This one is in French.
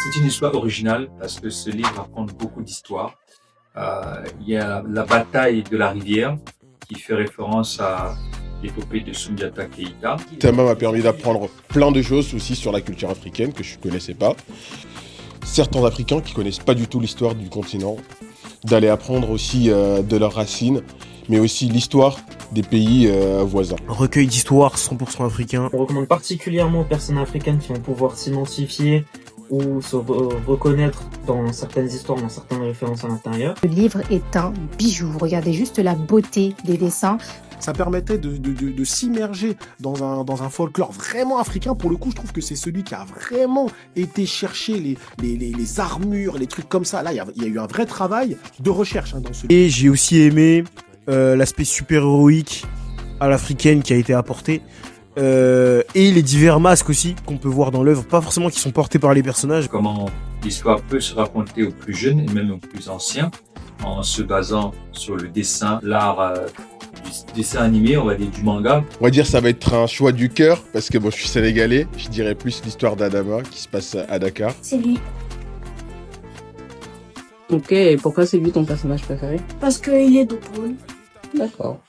C'est une histoire originale parce que ce livre raconte beaucoup d'histoires. Il y a la bataille de la rivière qui fait référence à l'épopée de Soundiata Keïta. Tama m'a permis d'apprendre plein de choses aussi sur la culture africaine que je ne connaissais pas. Certains Africains qui ne connaissent pas du tout l'histoire du continent, d'aller apprendre aussi de leurs racines, mais aussi l'histoire des pays voisins. Un recueil d'histoires 100% africain. Je recommande particulièrement aux personnes africaines qui vont pouvoir s'identifier ou se reconnaître dans certaines histoires, dans certaines références à l'intérieur. Le livre est un bijou. Regardez juste la beauté des dessins. Ça permettait de s'immerger dans un folklore vraiment africain. Pour le coup, je trouve que c'est celui qui a vraiment été chercher les armures, les trucs comme ça. Là, il y a eu un vrai travail de recherche dans ce livre. Et j'ai aussi aimé l'aspect super-héroïque à l'africaine qui a été apporté. Et les divers masques aussi qu'on peut voir dans l'œuvre, pas forcément qui sont portés par les personnages. Comment l'histoire peut se raconter aux plus jeunes et même aux plus anciens en se basant sur le dessin, l'art du dessin animé, on va dire du manga. On va dire ça va être un choix du cœur parce que bon, je suis sénégalais, je dirais plus l'histoire d'Adama qui se passe à Dakar. C'est lui. Ok, et pourquoi c'est lui ton personnage préféré? Parce qu'il est drôle. D'accord.